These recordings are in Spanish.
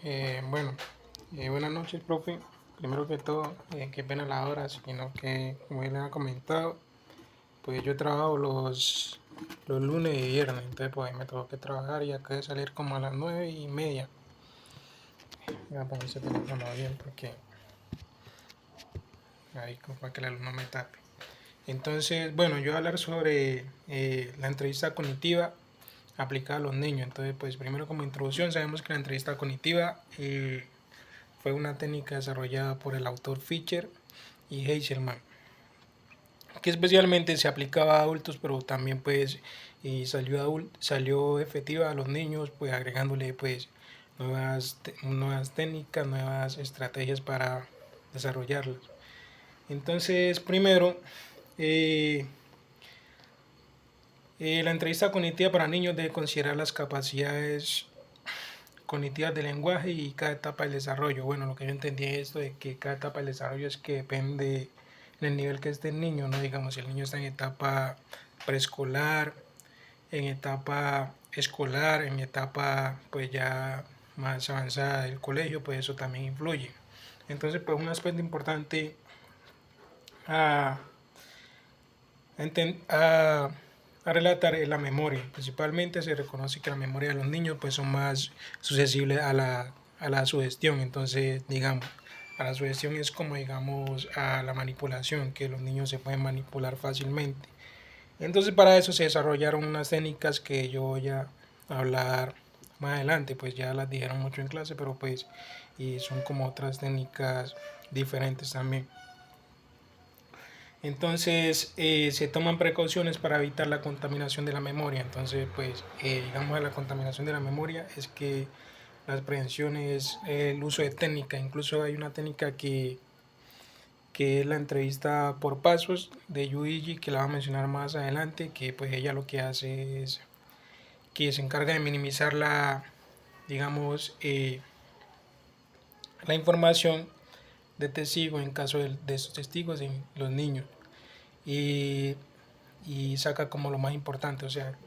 Bueno, buenas noches, profe. Primero que todo, qué pena la hora, sino que, como ya les ha comentado, pues yo trabajo los lunes y viernes, entonces pues me tengo que trabajar y acá de salir como a las 9:30. Voy a poner ese teléfono bien porque ahí como para que el alumno me tape. Entonces, bueno, yo voy a hablar sobre la entrevista cognitiva aplicada a los niños. Entonces, pues primero como introducción, sabemos que la entrevista cognitiva fue una técnica desarrollada por el autor Fischer y Heiselman, que especialmente se aplicaba a adultos, pero también pues salió efectiva a los niños, pues agregándole pues nuevas técnicas, nuevas estrategias para desarrollarlas. Entonces, primero, eh, la entrevista cognitiva para niños debe considerar las capacidades cognitivas del lenguaje y cada etapa del desarrollo. Bueno, lo que yo entendí es esto de que cada etapa del desarrollo es que depende del nivel que esté el niño, ¿no? Digamos, si el niño está en etapa preescolar, en etapa escolar, en etapa pues ya más avanzada del colegio, pues eso también influye. Entonces, pues un aspecto importante a, a, a relatar es la memoria. Principalmente se reconoce que la memoria de los niños pues son más susceptibles a la sugestión. Entonces, digamos, a la sugestión es como, digamos, a la manipulación, que los niños se pueden manipular fácilmente. Entonces, para eso se desarrollaron unas técnicas que yo voy a hablar más adelante, pues ya las dijeron mucho en clase, pero pues y son como otras técnicas diferentes también. Entonces se toman precauciones para evitar la contaminación de la memoria. Entonces, pues digamos, la contaminación de la memoria es que las prevenciones, el uso de técnica, incluso hay una técnica que es la entrevista por pasos de Yuiji, que la va a mencionar más adelante, que pues ella lo que hace es que se encarga de minimizar digamos, la información de testigos en caso de esos testigos en los niños. Y saca como lo más importante, o sea,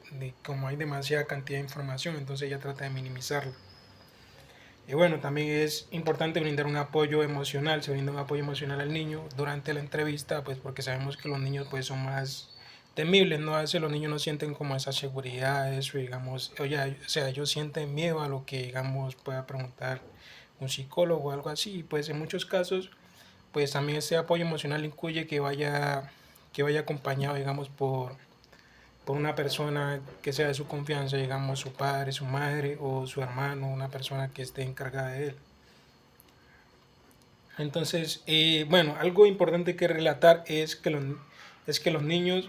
como hay demasiada cantidad de información, entonces ella trata de minimizarla. Y bueno, también es importante brindar un apoyo emocional, se brinda un apoyo emocional al niño durante la entrevista, pues porque sabemos que los niños pues son más temibles, ¿no? A veces los niños no sienten como esa seguridad, eso, digamos, oye, o sea, ellos sienten miedo a lo que, digamos, pueda preguntar un psicólogo o algo así, y pues en muchos casos, pues también ese apoyo emocional incluye que vaya acompañado, digamos, por una persona que sea de su confianza, digamos su padre, su madre o su hermano, una persona que esté encargada de él. Entonces, bueno, algo importante que relatar es que los niños,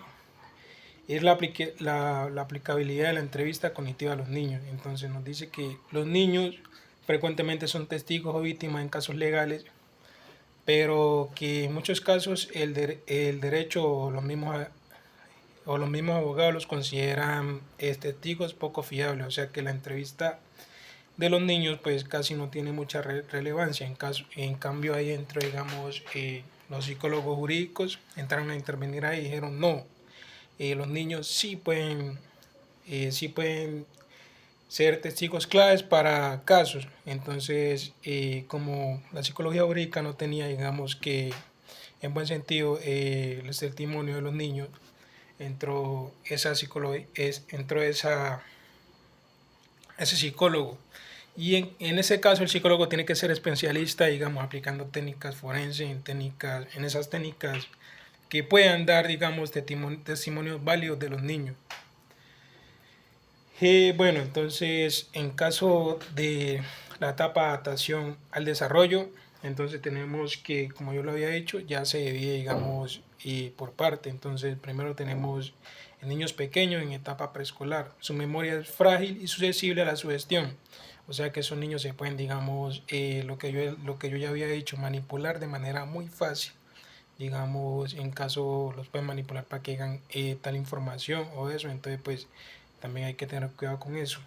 es la aplicabilidad de la entrevista cognitiva a los niños. Entonces nos dice que los niños frecuentemente son testigos o víctimas en casos legales, pero que en muchos casos el derecho o los mismos abogados los consideran testigos poco fiables, o sea que la entrevista de los niños pues casi no tiene mucha relevancia. En cambio ahí entró, digamos, los psicólogos jurídicos entraron a intervenir ahí y dijeron no, los niños sí pueden ser testigos claves para casos. Entonces, como la psicología jurídica no tenía, digamos que en buen sentido, el testimonio de los niños, entró esa psicología, entró ese psicólogo. Y en ese caso el psicólogo tiene que ser especialista, digamos, aplicando técnicas forenses, en esas técnicas que puedan dar, digamos, testimonios válidos de los niños. Bueno, entonces, en caso de la etapa de adaptación al desarrollo, entonces tenemos que, como yo lo había dicho, ya se divide, digamos, y por parte. Entonces, primero tenemos en niños pequeños en etapa preescolar. Su memoria es frágil y susceptible a la sugestión. O sea que esos niños se pueden, digamos, lo que yo ya había dicho, manipular de manera muy fácil. Digamos, en caso los pueden manipular para que hagan tal información o eso. Entonces, pues también hay que tener cuidado con eso.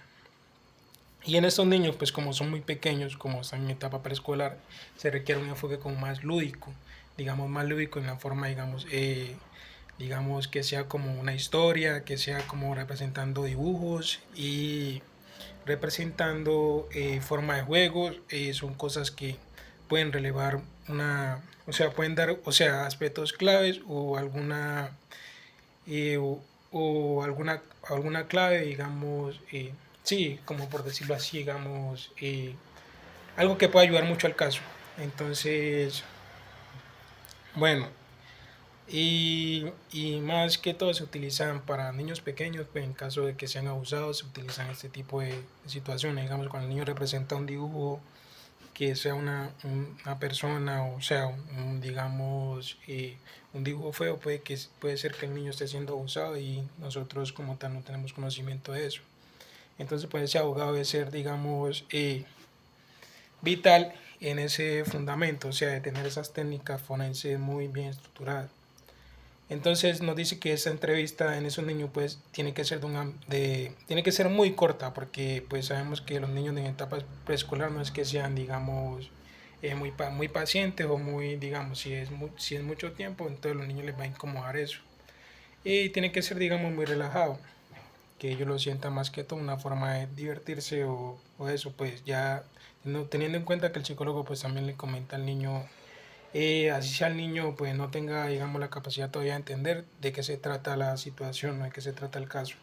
Y en estos niños, pues como son muy pequeños, como están en etapa preescolar, se requiere un enfoque como más lúdico, digamos más lúdico en la forma, digamos que sea como una historia, que sea como representando dibujos y representando forma de juegos, son cosas que pueden relevar o sea, pueden dar, o sea, aspectos claves o eh, o, o alguna clave, digamos, sí, como por decirlo así, digamos, algo que pueda ayudar mucho al caso. Entonces, bueno, y más que todo se utilizan para niños pequeños, pues en caso de que sean abusados, se utilizan este tipo de situaciones. Digamos, cuando el niño representa un dibujo que sea una persona, o sea, digamos, un dibujo feo, puede ser que el niño esté siendo abusado y nosotros como tal no tenemos conocimiento de eso. Entonces, pues ese abogado debe ser, digamos, vital en ese fundamento, o sea, de tener esas técnicas forenses muy bien estructuradas. Entonces nos dice que esa entrevista en esos niños pues tiene que ser tiene que ser muy corta porque pues sabemos que los niños en etapa preescolar no es que sean digamos muy pacientes o muy digamos si es mucho tiempo entonces los niños les va a incomodar eso y tiene que ser digamos muy relajado que ellos lo sientan más que todo una forma de divertirse o eso pues ya teniendo en cuenta que el psicólogo pues también le comenta al niño así sea el niño pues no tenga digamos la capacidad todavía de entender de qué se trata la situación, de qué se trata el caso.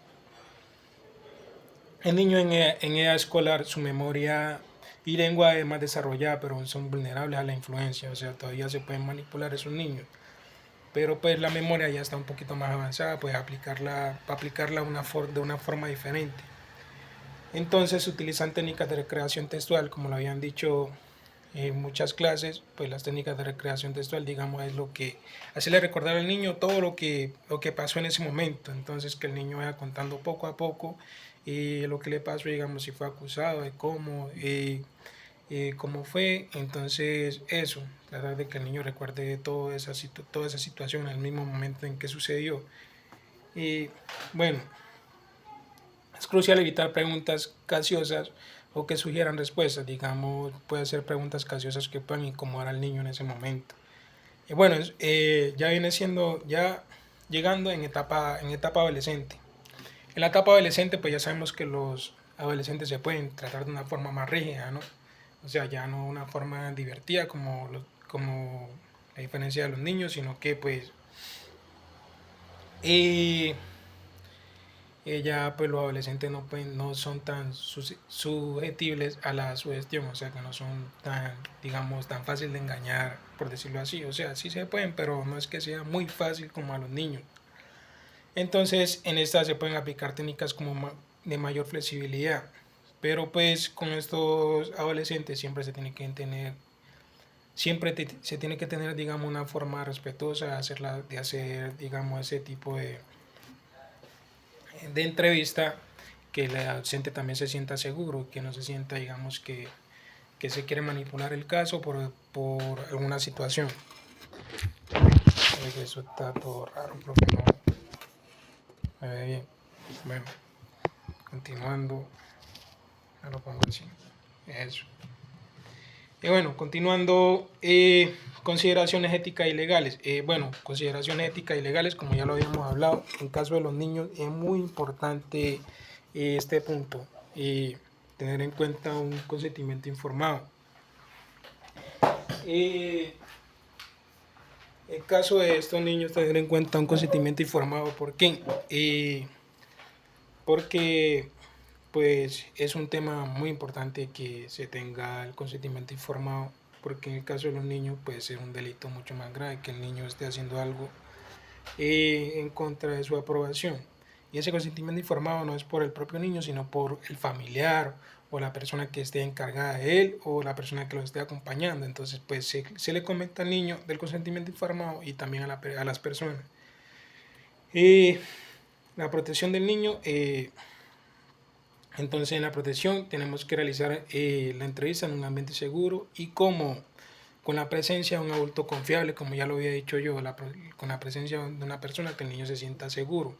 El niño en edad escolar, su memoria y lengua es más desarrollada, pero son vulnerables a la influencia, o sea, todavía se pueden manipular esos niños. Pero pues la memoria ya está un poquito más avanzada, pues aplicarla de una forma diferente. Entonces se utilizan técnicas de recreación textual, como lo habían dicho en muchas clases, pues las técnicas de recreación textual, digamos, es lo que hacerle recordar al niño todo lo que pasó en ese momento. Entonces que el niño vaya contando poco a poco lo que le pasó, digamos, si fue acusado, de cómo fue. Entonces eso, tratar de que el niño recuerde toda esa situación en el mismo momento en que sucedió. Y bueno, es crucial evitar preguntas caciosas o que sugieran respuestas. Digamos, puede ser preguntas caciosas que puedan incomodar al niño en ese momento. Y bueno, ya viene siendo, ya llegando en etapa adolescente. En la etapa adolescente, pues ya sabemos que los adolescentes se pueden tratar de una forma más rígida, ¿no? O sea, ya no una forma divertida como la diferencia de los niños, sino que pues eh, ella pues los adolescentes no son tan susceptibles a la sugestión, o sea que no son tan, digamos, tan fácil de engañar, por decirlo así, o sea, sí se pueden, pero no es que sea muy fácil como a los niños. Entonces en esta se pueden aplicar técnicas como de mayor flexibilidad, pero pues con estos adolescentes se tiene que tener, digamos, una forma respetuosa de hacer, digamos, ese tipo de entrevista, que el adolescente también se sienta seguro, que no se sienta, digamos, que se quiere manipular el caso por alguna situación. Eso está todo raro, porque no me ve bien. Bueno, continuando, ya lo pongo así. Eso. Y bueno, continuando, consideraciones éticas y legales. Bueno, consideraciones éticas y legales, como ya lo habíamos hablado, en caso de los niños es muy importante este punto, tener en cuenta un consentimiento informado. En caso de estos niños, tener en cuenta un consentimiento informado. ¿Por qué? Porque pues es un tema muy importante que se tenga el consentimiento informado, porque en el caso de los niños puede ser un delito mucho más grave que el niño esté haciendo algo en contra de su aprobación. Y ese consentimiento informado no es por el propio niño, sino por el familiar o la persona que esté encargada de él o la persona que lo esté acompañando. Entonces, pues se le comenta al niño del consentimiento informado y también a las personas. La protección del niño. Entonces, en la protección tenemos que realizar la entrevista en un ambiente seguro y como con la presencia de un adulto confiable, como ya lo había dicho yo, con la presencia de una persona que el niño se sienta seguro.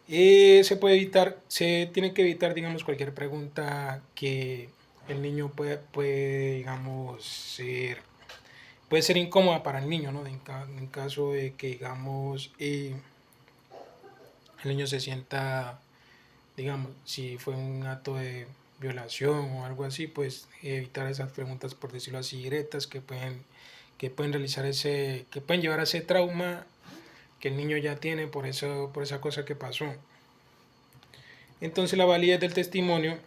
Se tiene que evitar, digamos, cualquier pregunta que el niño digamos, puede ser incómoda para el niño, ¿no? En caso de que, digamos, el niño se sienta, digamos, si fue un acto de violación o algo así, pues evitar esas preguntas, por decirlo así, directas que pueden realizar que pueden llevar a ese trauma que el niño ya tiene por eso, por esa cosa que pasó. Entonces la validez del testimonio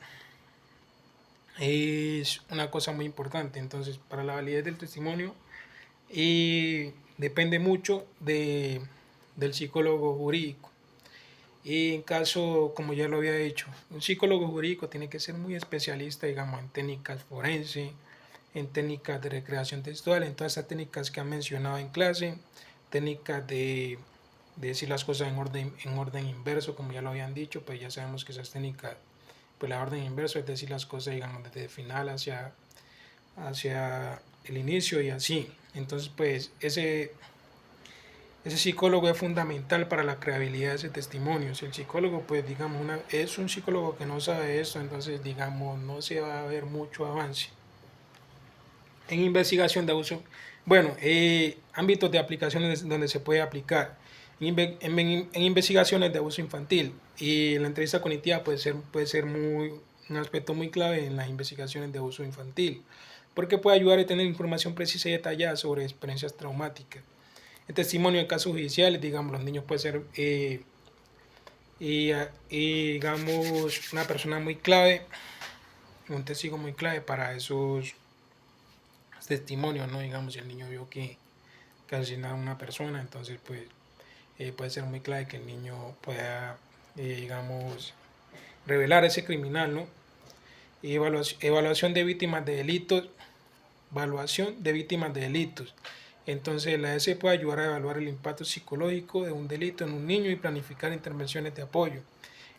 es una cosa muy importante. Entonces, para la validez del testimonio depende mucho del psicólogo jurídico. Y en caso, como ya lo había dicho, un psicólogo jurídico tiene que ser muy especialista, digamos, en técnicas forenses, en técnicas de recreación textual, en todas esas técnicas que han mencionado en clase, técnicas de decir las cosas en orden inverso, como ya lo habían dicho, pues ya sabemos que esas técnicas, pues la orden inverso es decir las cosas, digamos, desde el final hacia el inicio y así. Entonces, pues ese psicólogo es fundamental para la creabilidad de ese testimonio. Si el psicólogo, pues digamos, es un psicólogo que no sabe esto, entonces digamos, no se va a ver mucho avance. En investigación de uso, bueno, ámbitos de aplicaciones donde se puede aplicar. En investigaciones de abuso infantil y la entrevista cognitiva puede ser un aspecto muy clave en las investigaciones de abuso infantil, porque puede ayudar a tener información precisa y detallada sobre experiencias traumáticas. El testimonio en casos judiciales, digamos, los niños pueden ser, digamos, una persona muy clave, un testigo muy clave para esos testimonios, ¿no? Digamos, si el niño vio que asesinaron a una persona, entonces, pues, puede ser muy clave que el niño pueda, digamos, revelar a ese criminal, ¿no? Evaluación de víctimas de delitos, evaluación de víctimas de delitos. Entonces la ES puede ayudar a evaluar el impacto psicológico de un delito en un niño y planificar intervenciones de apoyo.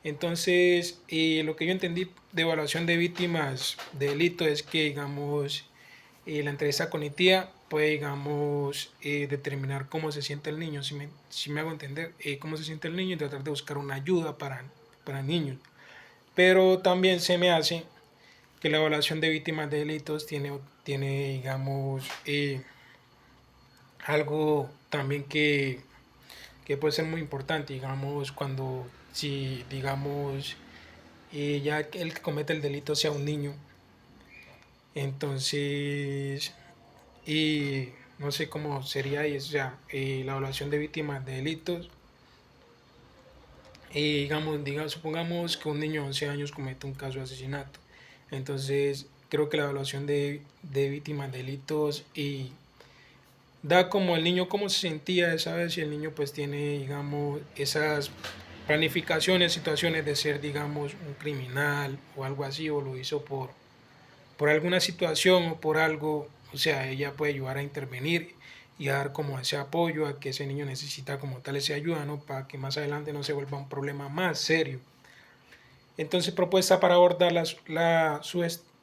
Entonces, lo que yo entendí de evaluación de víctimas de delito es que, digamos, la entrevista cognitiva puede, digamos, determinar cómo se siente el niño, si me hago entender, cómo se siente el niño y tratar de buscar una ayuda para niños. Pero también se me hace que la evaluación de víctimas de delitos tiene digamos, algo también que puede ser muy importante, digamos, cuando, si, digamos, ya el que comete el delito sea un niño, entonces, no sé cómo sería eso, o sea, la evaluación de víctimas de delitos, digamos, supongamos que un niño de 11 años comete un caso de asesinato, entonces creo que la evaluación de víctimas de delitos da como el niño cómo se sentía, ¿sabes? Si el niño pues tiene, digamos, esas planificaciones, situaciones de ser, digamos, un criminal o algo así, o lo hizo por alguna situación o por algo, o sea, ella puede ayudar a intervenir y a dar como ese apoyo a que ese niño necesita como tal esa ayuda, ¿no? Para que más adelante no se vuelva un problema más serio. Entonces, propuesta para abordar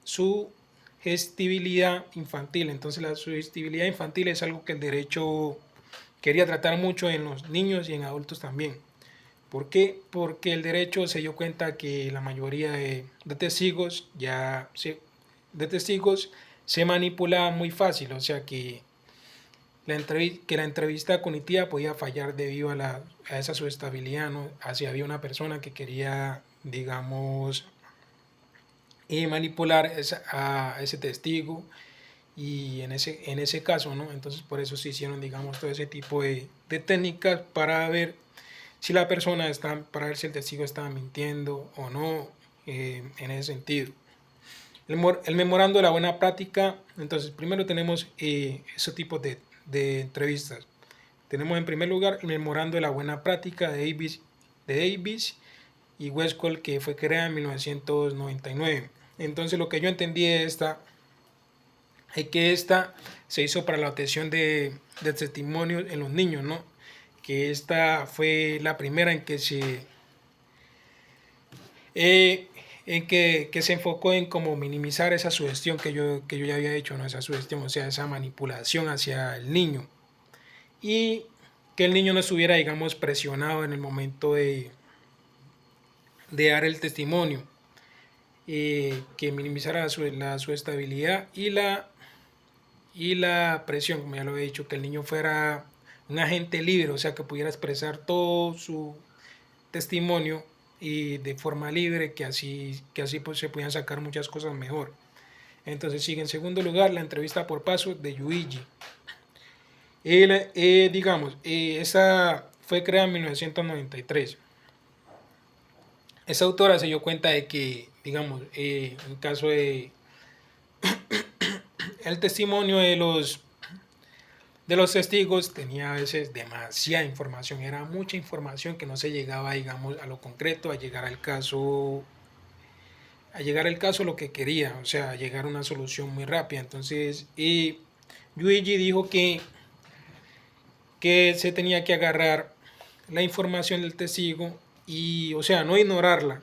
sugestibilidad infantil. Entonces, la sugestibilidad infantil es algo que el derecho quería tratar mucho en los niños y en adultos también. ¿Por qué? Porque el derecho se dio cuenta que la mayoría de testigos de testigos se manipulaban muy fácil, o sea que la entrevista cognitiva podía fallar debido a esa sugestibilidad, ¿no? Así había una persona que quería, digamos, manipular a ese testigo y en ese caso, ¿no? Entonces por eso se hicieron, digamos, todo ese tipo de técnicas para ver si la persona está, para ver si el testigo estaba mintiendo o no, en ese sentido. El memorando de la buena práctica, entonces primero tenemos esos tipos de entrevistas. Tenemos en primer lugar el memorando de la buena práctica de Davis y Westcott, que fue creada en 1999. Entonces lo que yo entendí de esta es que esta se hizo para la obtención de testimonios en los niños, ¿no? Que esta fue la primera en que se enfocó en como minimizar esa sugestión que yo ya había hecho, ¿no? Esa sugestión, o sea, esa manipulación hacia el niño. Y que el niño no estuviera, digamos, presionado en el momento de dar el testimonio. Que minimizara su estabilidad y la presión, como ya lo he dicho, que el niño fuera un agente libre, o sea, que pudiera expresar todo su testimonio y de forma libre, que así pues se podían sacar muchas cosas mejor. Entonces sigue en segundo lugar la entrevista por pasos de Yuichi. Esa fue creada en 1993. Esa autora se dio cuenta de que, en caso de el testimonio de los testigos tenía a veces demasiada información, era mucha información que no se llegaba, digamos, a lo concreto, a llegar al caso lo que quería, o sea, a llegar a una solución muy rápida. Entonces, Yuichi dijo que se tenía que agarrar la información del testigo y, o sea, no ignorarla,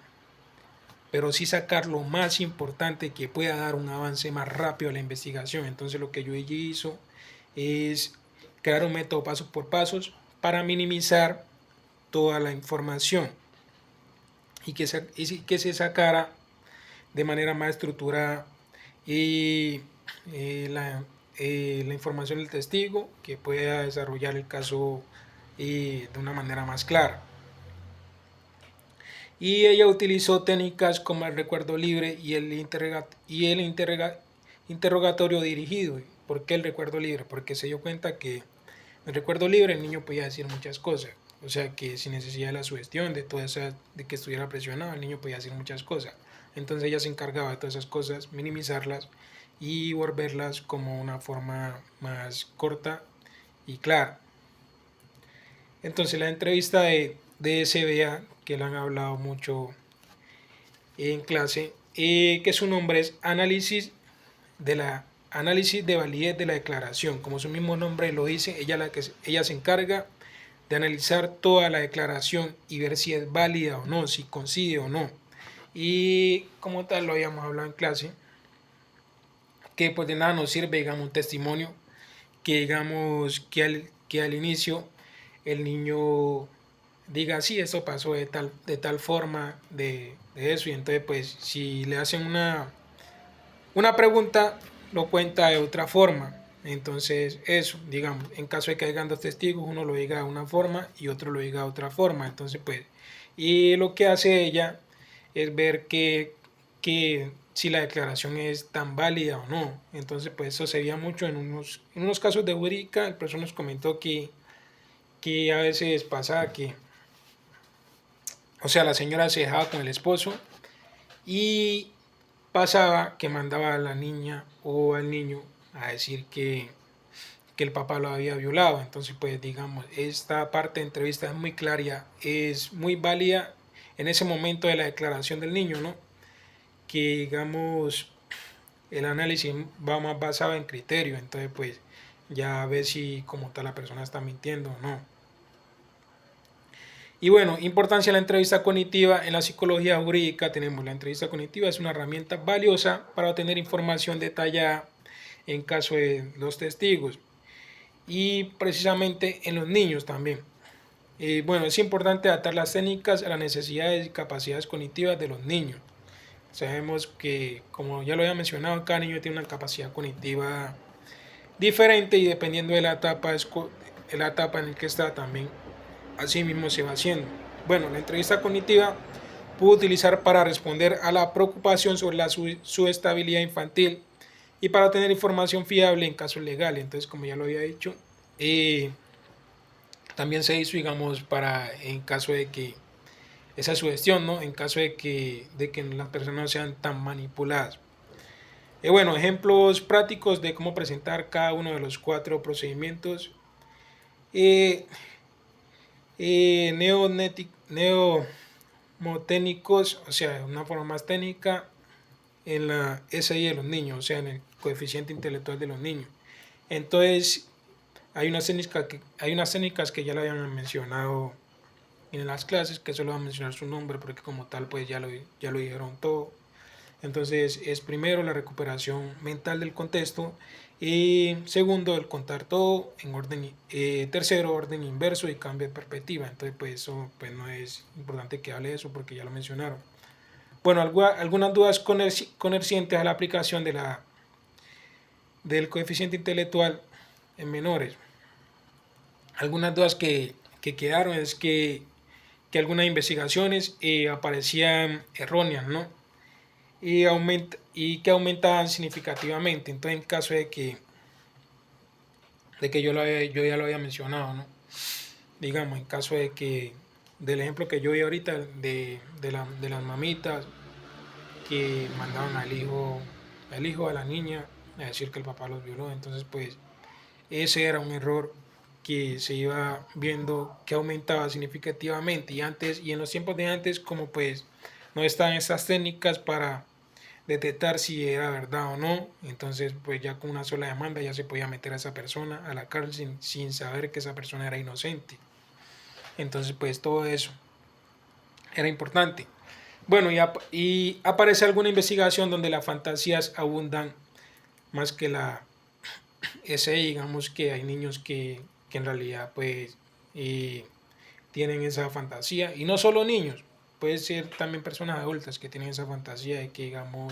pero sí sacar lo más importante que pueda dar un avance más rápido a la investigación. Entonces lo que Yuichi hizo es crear un método paso por pasos para minimizar toda la información y que se sacara de manera más estructurada y la información del testigo, que pueda desarrollar el caso de una manera más clara. Y ella utilizó técnicas como el recuerdo libre y el interrogatorio dirigido. ¿Por qué el recuerdo libre? Porque se dio cuenta que el recuerdo libre el niño podía decir muchas cosas. O sea que sin necesidad de la sugestión, de que estuviera presionado, el niño podía decir muchas cosas. Entonces ella se encargaba de todas esas cosas, minimizarlas y volverlas como una forma más corta y clara. Entonces la entrevista de SBA, que le han hablado mucho en clase, que su nombre es análisis de validez de la declaración. Como su mismo nombre lo dice, ella se encarga de analizar toda la declaración y ver si es válida o no, si coincide o no. Y como tal lo habíamos hablado en clase, que pues de nada nos sirve, digamos, un testimonio que digamos que al inicio el niño diga, sí, esto pasó de tal forma, de eso, y entonces pues si le hacen una pregunta, lo cuenta de otra forma. Entonces eso, digamos, en caso de que hayan dos testigos, uno lo diga de una forma y otro lo diga de otra forma. Entonces pues, y lo que hace ella es ver que si la declaración es tan válida o no. Entonces pues eso se veía mucho en unos casos de jurídica. El profesor nos comentó que a veces pasaba que, o sea, la señora se dejaba con el esposo y pasaba que mandaba a la niña o al niño a decir que el papá lo había violado. Entonces, pues digamos, esta parte de entrevista es muy clara, es muy válida en ese momento de la declaración del niño, ¿no? Que digamos, el análisis va más basado en criterio, entonces pues ya a ver si como tal la persona está mintiendo o no. Y bueno, importancia de la entrevista cognitiva en la psicología jurídica. Tenemos la entrevista cognitiva, es una herramienta valiosa para obtener información detallada en caso de los testigos y precisamente en los niños también. Bueno, es importante adaptar las técnicas a las necesidades y capacidades cognitivas de los niños. Sabemos que, como ya lo había mencionado, cada niño tiene una capacidad cognitiva diferente y dependiendo de la etapa en la que está también así mismo se va haciendo. Bueno, la entrevista cognitiva pudo utilizar para responder a la preocupación sobre su estabilidad infantil y para obtener información fiable en casos legales. Entonces, como ya lo había dicho, también se hizo, digamos, para en caso de que esa sugestión, ¿no? En caso de que las personas no sean tan manipuladas. Bueno, ejemplos prácticos de cómo presentar cada uno de los 4 procedimientos. Eh, neomotécnicos, o sea, una forma más técnica en la SI de los niños, o sea, en el coeficiente intelectual de los niños. Entonces, hay unas técnicas que ya lo habían mencionado en las clases, que solo van a mencionar su nombre porque como tal pues ya lo dijeron todo. Entonces es primero la recuperación mental del contexto y segundo el contar todo en orden, tercero orden inverso y cambio de perspectiva. Entonces pues eso pues no es importante que hable de eso porque ya lo mencionaron. Bueno, algunas dudas concernientes a la aplicación del coeficiente intelectual en menores. Algunas dudas que quedaron es que que algunas investigaciones aparecían erróneas, ¿no? Y que aumentaban significativamente. Entonces, en caso de que yo ya lo había mencionado, ¿no? Digamos, en caso de que, del ejemplo que yo vi ahorita de las mamitas que mandaban al hijo a la niña a decir que el papá los violó. Entonces, pues, ese era un error que se iba viendo que aumentaba significativamente. Y en los tiempos de antes, como pues no estaban estas técnicas para detectar si era verdad o no, entonces pues ya con una sola demanda ya se podía meter a esa persona a la cárcel sin saber que esa persona era inocente. Entonces pues todo eso era importante. Bueno, y aparece alguna investigación donde las fantasías abundan más que ese, digamos que hay niños que en realidad pues tienen esa fantasía, y no solo niños, puede ser también personas adultas que tienen esa fantasía de que, digamos,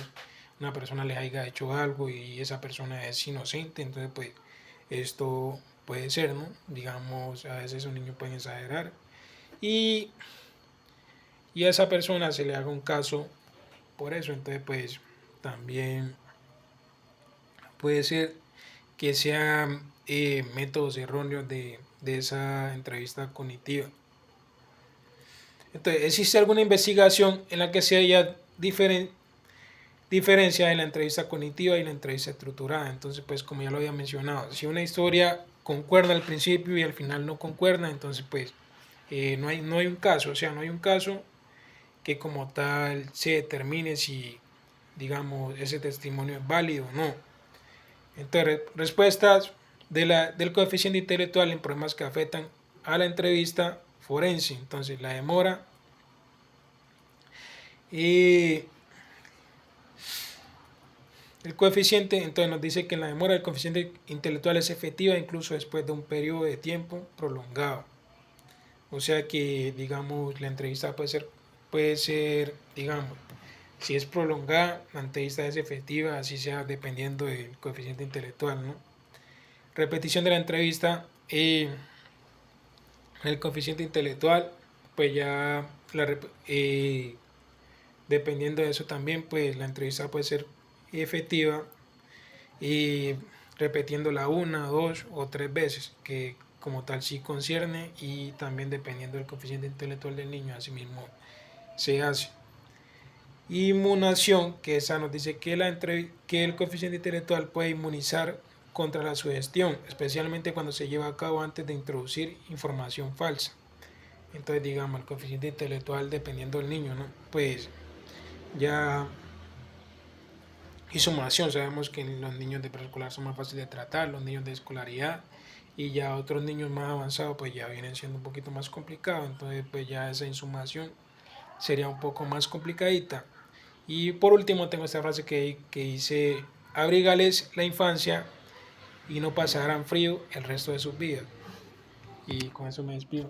una persona les haya hecho algo y esa persona es inocente. Entonces pues esto puede ser, ¿no? Digamos, a veces un niño puede exagerar y, y a esa persona se le haga un caso por eso. Entonces pues también puede ser que sean métodos erróneos de esa entrevista cognitiva. Entonces, ¿existe alguna investigación en la que se haya diferencia de la entrevista cognitiva y la entrevista estructurada? Entonces, pues como ya lo había mencionado, si una historia concuerda al principio y al final no concuerda, entonces pues no hay un caso, o sea, no hay un caso que como tal se determine si, digamos, ese testimonio es válido o no. Entonces, respuestas del coeficiente intelectual en problemas que afectan a la entrevista forense. Entonces, la demora y el coeficiente, entonces nos dice que en la demora del coeficiente intelectual es efectiva incluso después de un periodo de tiempo prolongado. O sea que, digamos, la entrevista puede ser, digamos, si es prolongada, la entrevista es efectiva, así sea dependiendo del coeficiente intelectual, ¿no? Repetición de la entrevista, el coeficiente intelectual, pues ya dependiendo de eso también, pues la entrevista puede ser efectiva y repitiéndola una, dos o tres veces, que como tal sí concierne, y también dependiendo del coeficiente intelectual del niño, así mismo se hace. Inmunización, que esa nos dice que el coeficiente intelectual puede inmunizar contra la sugestión, especialmente cuando se lleva a cabo antes de introducir información falsa. Entonces, digamos, el coeficiente intelectual, dependiendo del niño, ¿no? Pues ya y sumación, sabemos que los niños de preescolar son más fáciles de tratar, los niños de escolaridad, y ya otros niños más avanzados pues ya vienen siendo un poquito más complicados. Entonces pues ya esa insumación sería un poco más complicadita. Y por último tengo esta frase que dice: abrígales la infancia y no pasarán frío el resto de sus vidas. Y con eso me despido.